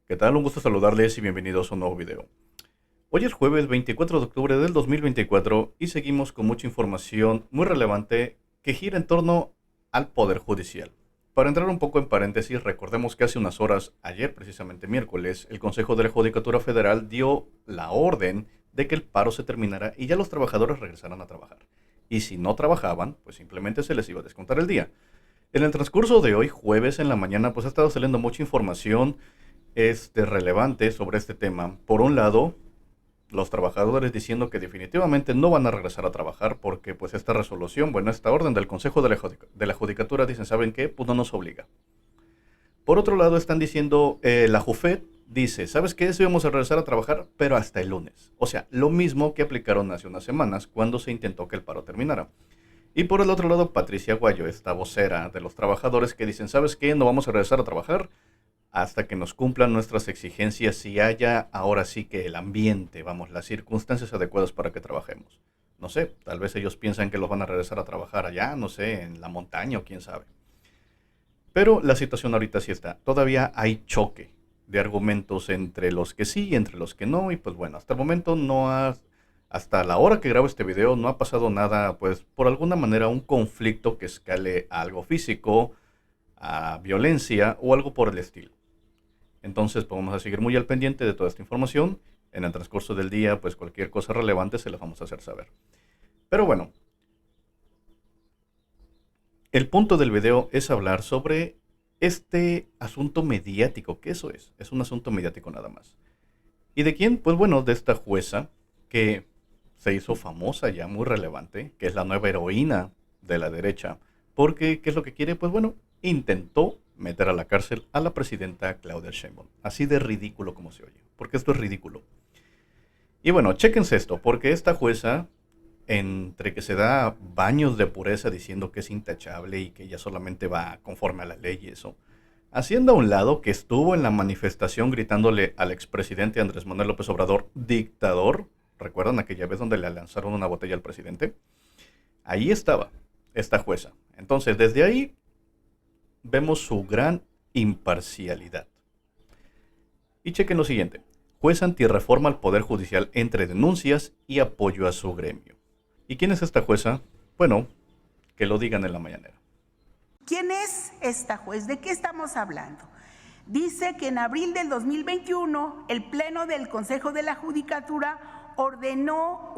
¿Qué tal? Un gusto saludarles y bienvenidos a un nuevo video. Hoy es jueves 24 de octubre del 2024 y seguimos con mucha información muy relevante que gira en torno al Poder Judicial. Para entrar un poco en paréntesis, recordemos que hace unas horas, ayer precisamente miércoles, el Consejo de la Judicatura Federal dio la orden de que el paro se terminara y ya los trabajadores regresaran a trabajar. Y si no trabajaban, pues simplemente se les iba a descontar el día. En el transcurso de hoy, jueves en la mañana, pues ha estado saliendo mucha información relevante sobre este tema. Por un lado, los trabajadores diciendo que definitivamente no van a regresar a trabajar porque pues esta resolución, bueno, esta orden del Consejo de la Judicatura dicen, ¿saben qué? Pues no nos obliga. Por otro lado, están diciendo, la JUFET dice, ¿sabes qué? Sí vamos a regresar a trabajar, pero hasta el lunes. O sea, lo mismo que aplicaron hace unas semanas cuando se intentó que el paro terminara. Y por el otro lado, Patricia Guayo, esta vocera de los trabajadores que dicen, ¿sabes qué? No vamos a regresar a trabajar hasta que nos cumplan nuestras exigencias y haya ahora sí que el ambiente, vamos, las circunstancias adecuadas para que trabajemos. No sé, tal vez ellos piensan que los van a regresar a trabajar allá, no sé, en la montaña o quién sabe. Pero la situación ahorita sí está. Todavía hay choque de argumentos entre los que sí y entre los que no. Y pues bueno, hasta el momento hasta la hora que grabo este video no ha pasado nada, pues por alguna manera un conflicto que escale a algo físico, a violencia o algo por el estilo. Entonces, pues vamos a seguir muy al pendiente de toda esta información. En el transcurso del día, pues cualquier cosa relevante se la vamos a hacer saber. Pero bueno, el punto del video es hablar sobre este asunto mediático, que eso es un asunto mediático nada más. ¿Y de quién? Pues bueno, de esta jueza que se hizo famosa ya, muy relevante, que es la nueva heroína de la derecha, porque ¿qué es lo que quiere? Pues bueno, intentó meter a la cárcel a la presidenta Claudia Sheinbaum. Así de ridículo como se oye, porque esto es ridículo. Y bueno, chéquense esto, porque esta jueza, entre que se da baños de pureza diciendo que es intachable y que ella solamente va conforme a la ley y eso, haciendo a un lado que estuvo en la manifestación gritándole al expresidente Andrés Manuel López Obrador, dictador, ¿recuerdan aquella vez donde le lanzaron una botella al presidente? Ahí estaba esta jueza. Entonces, desde ahí vemos su gran imparcialidad. Y chequen lo siguiente. Juez antirreforma al Poder Judicial entre denuncias y apoyo a su gremio. ¿Y quién es esta jueza? Bueno, que lo digan en la mañanera. ¿Quién es esta juez? ¿De qué estamos hablando? Dice que en abril del 2021 el Pleno del Consejo de la Judicatura ordenó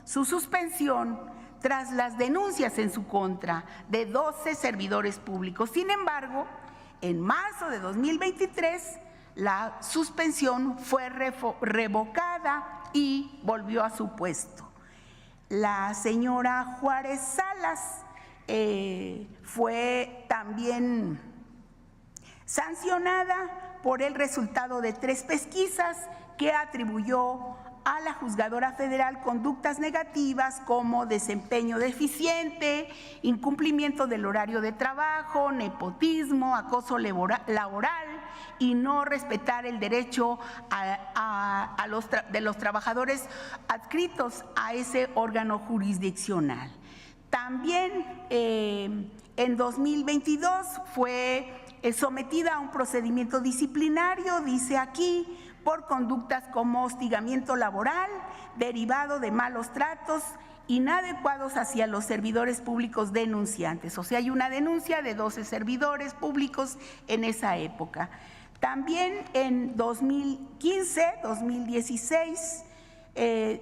su suspensión tras las denuncias en su contra de 12 servidores públicos. Sin embargo, en marzo de 2023, la suspensión fue revocada y volvió a su puesto. La señora Juárez Salas fue también sancionada por el resultado de 3 pesquisas que atribuyó a la juzgadora federal conductas negativas como desempeño deficiente, incumplimiento del horario de trabajo, nepotismo, acoso laboral y no respetar el derecho de los trabajadores adscritos a ese órgano jurisdiccional. También en 2022 fue sometida a un procedimiento disciplinario, dice aquí, por conductas como hostigamiento laboral, derivado de malos tratos inadecuados hacia los servidores públicos denunciantes. O sea, hay una denuncia de 12 servidores públicos en esa época. También en 2015, 2016,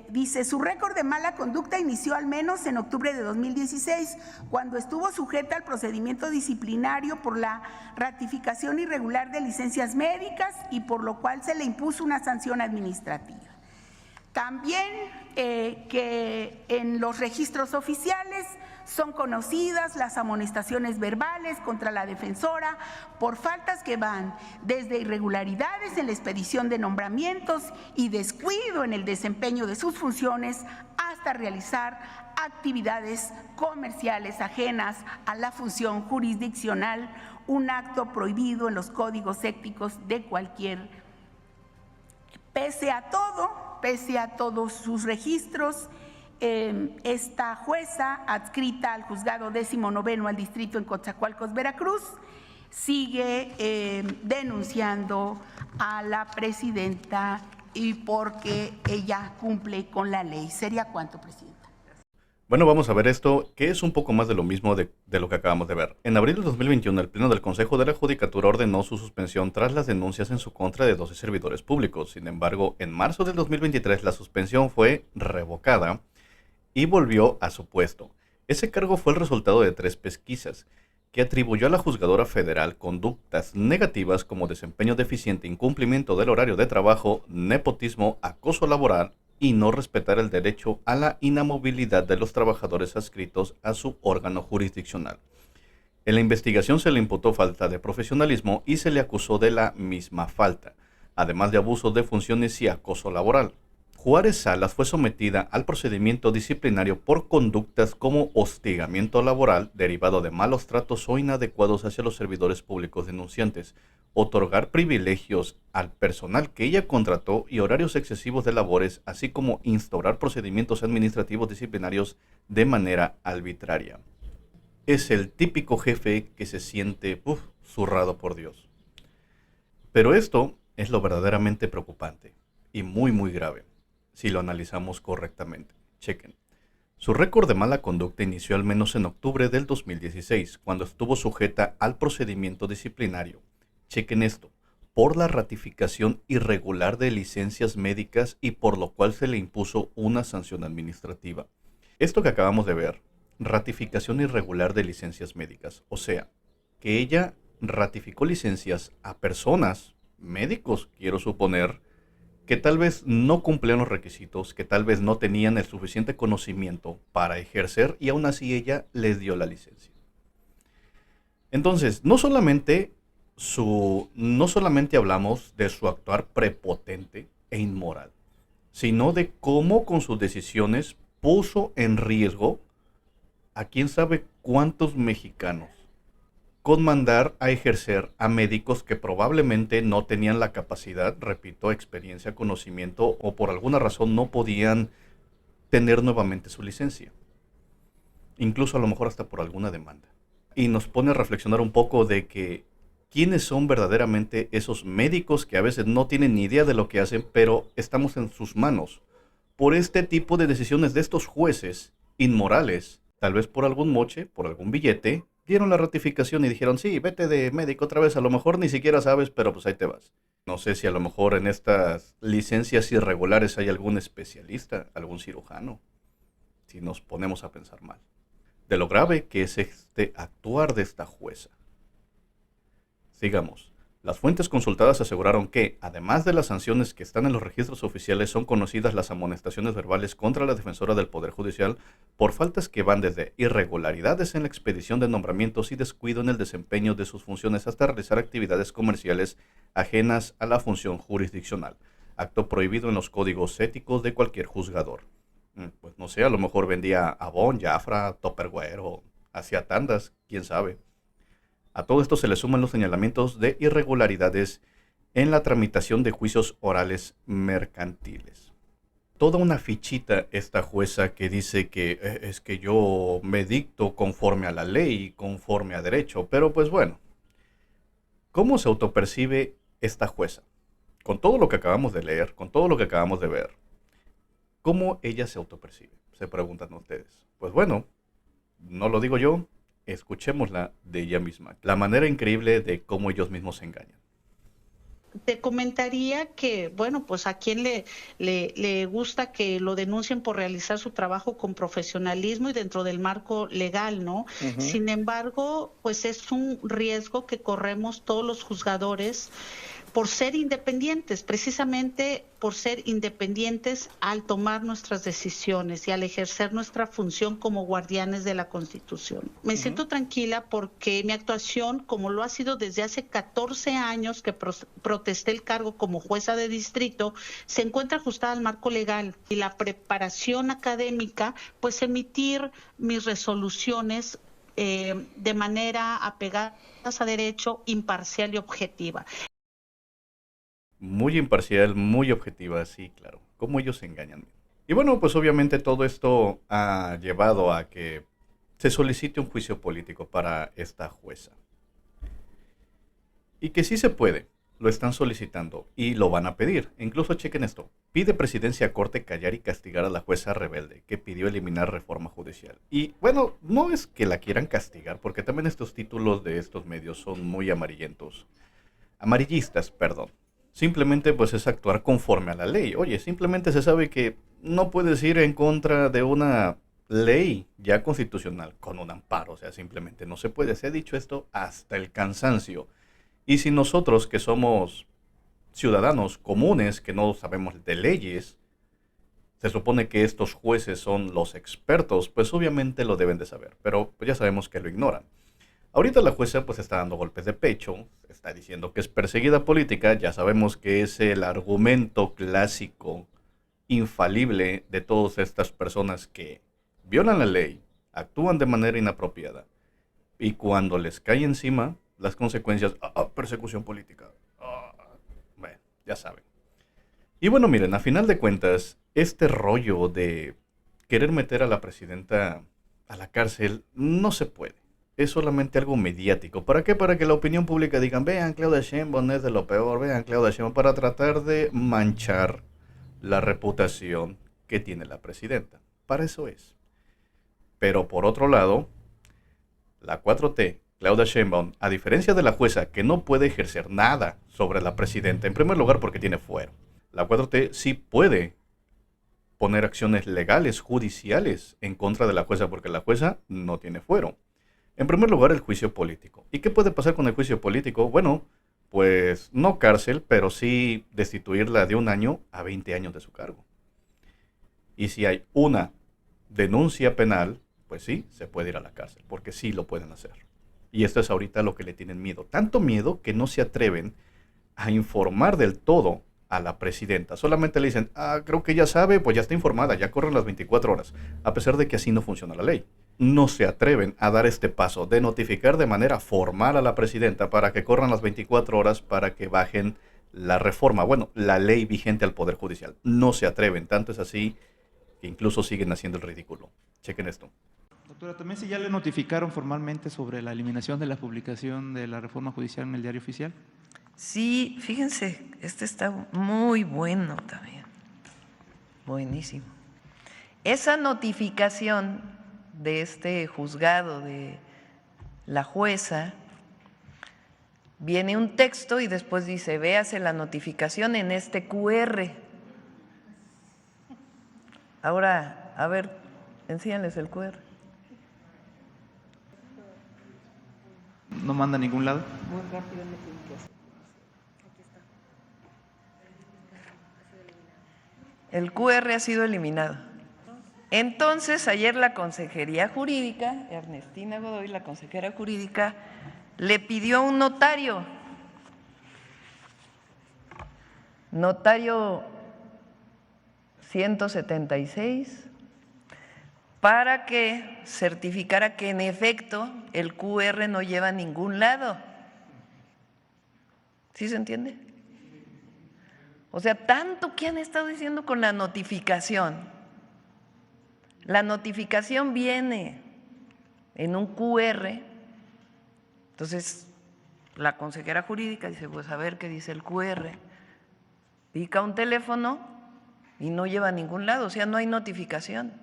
dice, su récord de mala conducta inició al menos en octubre de 2016, cuando estuvo sujeta al procedimiento disciplinario por la ratificación irregular de licencias médicas y por lo cual se le impuso una sanción administrativa. También que en los registros oficiales son conocidas las amonestaciones verbales contra la defensora por faltas que van desde irregularidades en la expedición de nombramientos y descuido en el desempeño de sus funciones hasta realizar actividades comerciales ajenas a la función jurisdiccional, un acto prohibido en los códigos éticos de cualquier. Pese a todos sus registros, esta jueza adscrita al juzgado 19º al distrito en Coatzacoalcos, Veracruz, sigue denunciando a la presidenta y porque ella cumple con la ley. ¿Sería cuánto, presidenta? Bueno, vamos a ver esto, que es un poco más de lo mismo de lo que acabamos de ver. En abril de 2021, el Pleno del Consejo de la Judicatura ordenó su suspensión tras las denuncias en su contra de 12 servidores públicos. Sin embargo, en marzo del 2023 la suspensión fue revocada y volvió a su puesto. Ese cargo fue el resultado de 3 pesquisas que atribuyó a la juzgadora federal conductas negativas como desempeño deficiente, incumplimiento del horario de trabajo, nepotismo, acoso laboral y no respetar el derecho a la inamovilidad de los trabajadores adscritos a su órgano jurisdiccional. En la investigación se le imputó falta de profesionalismo y se le acusó de la misma falta, además de abuso de funciones y acoso laboral. Juárez Salas fue sometida al procedimiento disciplinario por conductas como hostigamiento laboral derivado de malos tratos o inadecuados hacia los servidores públicos denunciantes, otorgar privilegios al personal que ella contrató y horarios excesivos de labores, así como instaurar procedimientos administrativos disciplinarios de manera arbitraria. Es el típico jefe que se siente zurrado por Dios. Pero esto es lo verdaderamente preocupante y muy grave, si lo analizamos correctamente. Chequen. Su récord de mala conducta inició al menos en octubre del 2016, cuando estuvo sujeta al procedimiento disciplinario. Chequen esto, por la ratificación irregular de licencias médicas y por lo cual se le impuso una sanción administrativa. Esto que acabamos de ver, ratificación irregular de licencias médicas, o sea, que ella ratificó licencias a personas, médicos, quiero suponer, que tal vez no cumplían los requisitos, que tal vez no tenían el suficiente conocimiento para ejercer y aún así ella les dio la licencia. Entonces, no solamente hablamos de su actuar prepotente e inmoral, sino de cómo con sus decisiones puso en riesgo a quién sabe cuántos mexicanos con mandar a ejercer a médicos que probablemente no tenían la capacidad, repito, experiencia, conocimiento o por alguna razón no podían tener nuevamente su licencia. Incluso a lo mejor hasta por alguna demanda. Y nos pone a reflexionar un poco de que quiénes son verdaderamente esos médicos que a veces no tienen ni idea de lo que hacen, pero estamos en sus manos por este tipo de decisiones de estos jueces inmorales, tal vez por algún moche, por algún billete, dieron la ratificación y dijeron, sí, vete de médico otra vez, a lo mejor ni siquiera sabes, pero pues ahí te vas. No sé si a lo mejor en estas licencias irregulares hay algún especialista, algún cirujano, si nos ponemos a pensar mal, de lo grave que es este actuar de esta jueza. Sigamos. Las fuentes consultadas aseguraron que, además de las sanciones que están en los registros oficiales, son conocidas las amonestaciones verbales contra la defensora del Poder Judicial por faltas que van desde irregularidades en la expedición de nombramientos y descuido en el desempeño de sus funciones hasta realizar actividades comerciales ajenas a la función jurisdiccional, acto prohibido en los códigos éticos de cualquier juzgador. Pues no sé, a lo mejor vendía Avon, Jafra, Tupperware o hacía tandas, quién sabe. A todo esto se le suman los señalamientos de irregularidades en la tramitación de juicios orales mercantiles. Toda una fichita esta jueza que dice que es que yo me dicto conforme a la ley, conforme a derecho, pero pues bueno, ¿cómo se autopercibe esta jueza? Con todo lo que acabamos de leer, con todo lo que acabamos de ver, ¿cómo ella se autopercibe? Se preguntan ustedes. Pues bueno, no lo digo yo. Escuchémosla de ella misma. La manera increíble de cómo ellos mismos se engañan. Te comentaría que, bueno, pues a quien le gusta que lo denuncien por realizar su trabajo con profesionalismo y dentro del marco legal, ¿no? Sin embargo, pues es un riesgo que corremos todos los juzgadores por ser independientes, precisamente por ser independientes al tomar nuestras decisiones y al ejercer nuestra función como guardianes de la Constitución. Me siento tranquila porque mi actuación, como lo ha sido desde hace 14 años que protesté el cargo como jueza de distrito, se encuentra ajustada al marco legal y la preparación académica, pues emitir mis resoluciones de manera apegadas a derecho, imparcial y objetiva. Muy imparcial, muy objetiva, sí, claro. Cómo ellos se engañan. Y bueno, pues obviamente todo esto ha llevado a que se solicite un juicio político para esta jueza. y que sí se puede. Lo están solicitando y lo van a pedir. Incluso chequen esto. Pide presidencia a corte callar y castigar a la jueza rebelde que pidió eliminar reforma judicial. Y bueno, no es que la quieran castigar, porque también estos títulos de estos medios son muy amarillentos. Amarillistas, perdón. Simplemente pues es actuar conforme a la ley. Oye, simplemente se sabe que no puedes ir en contra de una ley ya constitucional con un amparo. O sea, simplemente no se puede. Se ha dicho esto hasta el cansancio. Y si nosotros que somos ciudadanos comunes, que no sabemos de leyes, se supone que estos jueces son los expertos, pues obviamente lo deben de saber, pero pues ya sabemos que lo ignoran. Ahorita la jueza pues está dando golpes de pecho, está diciendo que es perseguida política, ya sabemos que es el argumento clásico, infalible de todas estas personas que violan la ley, actúan de manera inapropiada y cuando les cae encima las consecuencias, persecución política. Bueno, ya saben. Y bueno, miren, a final de cuentas, este rollo de querer meter a la presidenta a la cárcel no se puede. Es solamente algo mediático. ¿Para qué? Para que la opinión pública digan, vean, Claudia Sheinbaum es de lo peor, vean, Claudia Sheinbaum, para tratar de manchar la reputación que tiene la presidenta. Para eso es. Pero por otro lado, la 4T, Claudia Sheinbaum, a diferencia de la jueza que no puede ejercer nada sobre la presidenta, en primer lugar porque tiene fuero, la 4T sí puede poner acciones legales, judiciales, en contra de la jueza porque la jueza no tiene fuero. En primer lugar, el juicio político. ¿Y qué puede pasar con el juicio político? Bueno, pues no cárcel, pero sí destituirla de 1 año a 20 años de su cargo. Y si hay una denuncia penal, pues sí, se puede ir a la cárcel, porque sí lo pueden hacer. Y esto es ahorita lo que le tienen miedo. Tanto miedo que no se atreven a informar del todo a la presidenta. Solamente le dicen, creo que ya sabe, pues ya está informada, ya corren las 24 horas. A pesar de que así no funciona la ley. No se atreven a dar este paso de notificar de manera formal a la presidenta para que corran las 24 horas para que bajen la reforma. Bueno, la ley vigente al Poder Judicial. No se atreven. Tanto es así que incluso siguen haciendo el ridículo. Chequen esto. Doctora, también si ya le notificaron formalmente sobre la eliminación de la publicación de la reforma judicial en el Diario Oficial. Sí, fíjense, este está muy bueno también, buenísimo. Esa notificación de este juzgado de la jueza, viene un texto y después dice, véase la notificación en este QR. Ahora, a ver, enséñales el QR. ¿No manda a ningún lado? Muy rápido me tienen que hacer. El QR ha sido eliminado. Entonces, ayer la Consejería Jurídica, Ernestina Godoy, la consejera jurídica, le pidió a un notario, notario 176, para que certificara que en efecto el QR no lleva a ningún lado. ¿Sí se entiende? O sea, tanto que han estado diciendo con la notificación. La notificación viene en un QR, entonces la consejera jurídica dice, pues a ver qué dice el QR, pica un teléfono y no lleva a ningún lado, o sea, no hay notificación.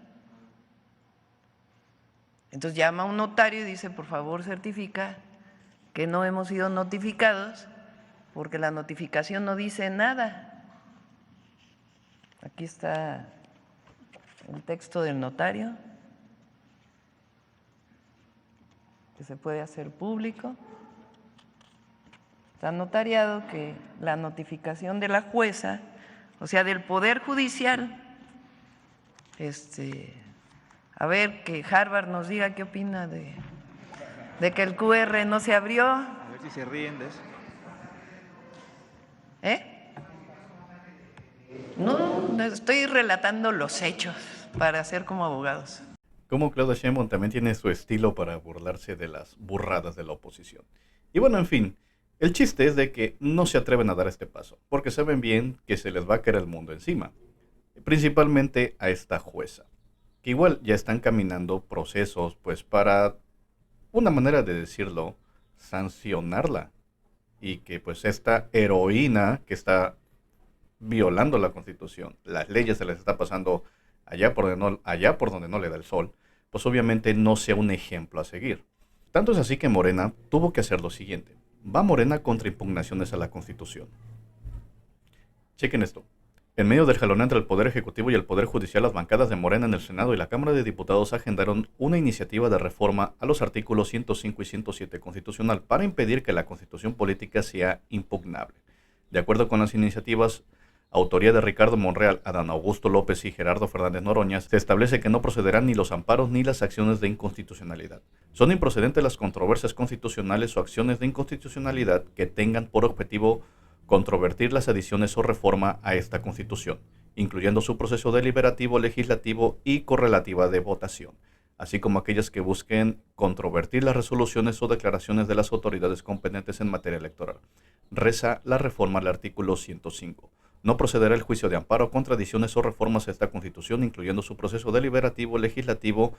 Entonces llama a un notario y dice, por favor certifica que no hemos sido notificados porque la notificación no dice nada. Aquí está el texto del notario, que se puede hacer público. Está notariado que la notificación de la jueza, o sea, del Poder Judicial, a ver, que Harvard nos diga qué opina de que el QR no se abrió. A ver si se ríen de eso. No, estoy relatando los hechos para ser como abogados. Como Claudia Sheinbaum también tiene su estilo para burlarse de las burradas de la oposición. Y bueno, en fin, el chiste es de que no se atreven a dar este paso, porque saben bien que se les va a caer el mundo encima. Principalmente a esta jueza, que igual ya están caminando procesos, pues para, una manera de decirlo, sancionarla. y que pues esta heroína que está violando la Constitución, las leyes se les está pasando allá por donde no le da el sol, pues obviamente no sea un ejemplo a seguir. Tanto es así que Morena tuvo que hacer lo siguiente. Va Morena contra impugnaciones a la Constitución. Chequen esto. En medio del jalón entre el Poder Ejecutivo y el Poder Judicial, las bancadas de Morena en el Senado y la Cámara de Diputados agendaron una iniciativa de reforma a los artículos 105 y 107 constitucional para impedir que la Constitución política sea impugnable. De acuerdo con las iniciativas, autoría de Ricardo Monreal, Adán Augusto López y Gerardo Fernández Noroña, se establece que no procederán ni los amparos ni las acciones de inconstitucionalidad. Son improcedentes las controversias constitucionales o acciones de inconstitucionalidad que tengan por objetivo controvertir las adiciones o reforma a esta Constitución, incluyendo su proceso deliberativo, legislativo y correlativa de votación, así como aquellas que busquen controvertir las resoluciones o declaraciones de las autoridades competentes en materia electoral. Reza la reforma al artículo 105. No procederá el juicio de amparo contra adiciones o reformas a esta Constitución, incluyendo su proceso deliberativo, legislativo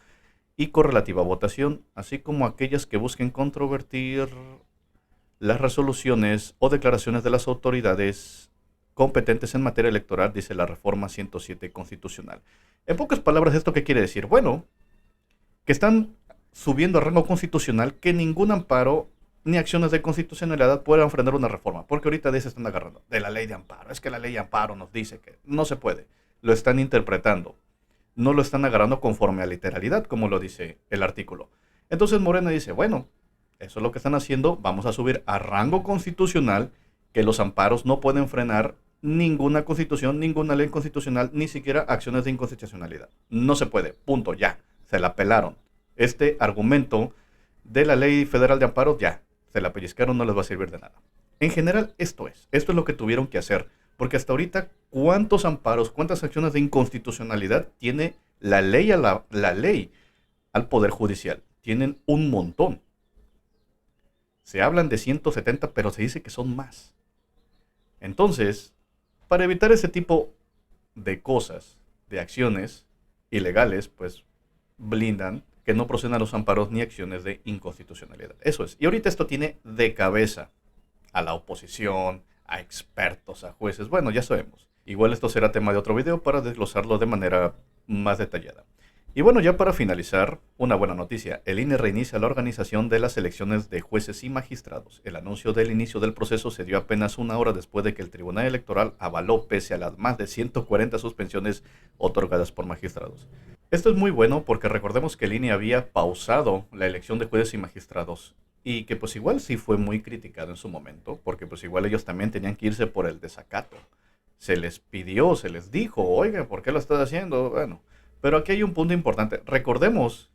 y correlativa votación, así como aquellas que busquen controvertir las resoluciones o declaraciones de las autoridades competentes en materia electoral, dice la reforma 107 constitucional. En pocas palabras, ¿esto qué quiere decir? Bueno, que están subiendo a rango constitucional que ningún amparo ni acciones de constitucionalidad puedan frenar una reforma, porque ahorita de eso están agarrando, de la ley de amparo. Es que la ley de amparo nos dice que no se puede. Lo están interpretando. No lo están agarrando conforme a literalidad, como lo dice el artículo. Entonces Morena dice, bueno, eso es lo que están haciendo, vamos a subir a rango constitucional que los amparos no pueden frenar ninguna constitución, ninguna ley constitucional, ni siquiera acciones de inconstitucionalidad. No se puede, punto, ya, se la pelaron. Este argumento de la ley federal de amparos, ya, se la pellizcaron, no les va a servir de nada. En general, esto es lo que tuvieron que hacer, porque hasta ahorita, ¿cuántos amparos, cuántas acciones de inconstitucionalidad tiene la ley al Poder Judicial? Tienen un montón. Se hablan de 170, pero se dice que son más. Entonces, para evitar ese tipo de cosas, de acciones ilegales, pues blindan que no procedan los amparos ni acciones de inconstitucionalidad. Eso es. Y ahorita esto tiene de cabeza a la oposición, a expertos, a jueces. Bueno, ya sabemos. Igual esto será tema de otro video para desglosarlo de manera más detallada. Y bueno, ya para finalizar, una buena noticia. El INE reinicia la organización de las elecciones de jueces y magistrados. El anuncio del inicio del proceso se dio apenas una hora después de que el Tribunal Electoral avaló pese a las más de 140 suspensiones otorgadas por magistrados. Esto es muy bueno porque recordemos que el INE había pausado la elección de jueces y magistrados y que pues igual sí fue muy criticado en su momento porque pues igual ellos también tenían que irse por el desacato. Se les pidió, se les dijo, oiga, ¿por qué lo estás haciendo? Bueno, pero aquí hay un punto importante. Recordemos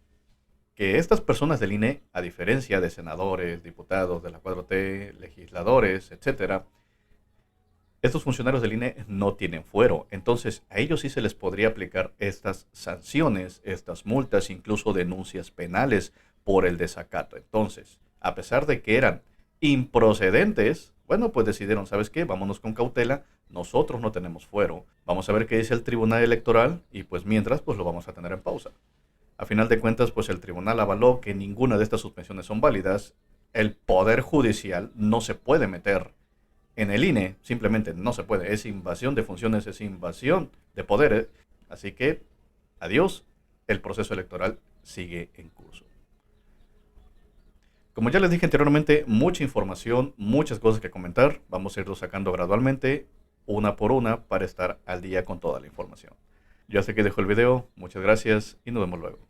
que estas personas del INE, a diferencia de senadores, diputados de la 4T, legisladores, etcétera, estos funcionarios del INE no tienen fuero. Entonces, a ellos sí se les podría aplicar estas sanciones, estas multas, incluso denuncias penales por el desacato. Entonces, a pesar de que eran improcedentes, bueno, pues decidieron, ¿sabes qué? Vámonos con cautela, nosotros no tenemos fuero, vamos a ver qué dice el Tribunal Electoral y pues mientras, pues lo vamos a tener en pausa. A final de cuentas, pues el tribunal avaló que ninguna de estas suspensiones son válidas, el Poder Judicial no se puede meter en el INE, simplemente no se puede, es invasión de funciones, es invasión de poderes, así que adiós, el proceso electoral sigue en curso. Como ya les dije anteriormente, mucha información, muchas cosas que comentar. Vamos a irlo sacando gradualmente, una por una, para estar al día con toda la información. Yo hasta aquí dejo el video. Muchas gracias y nos vemos luego.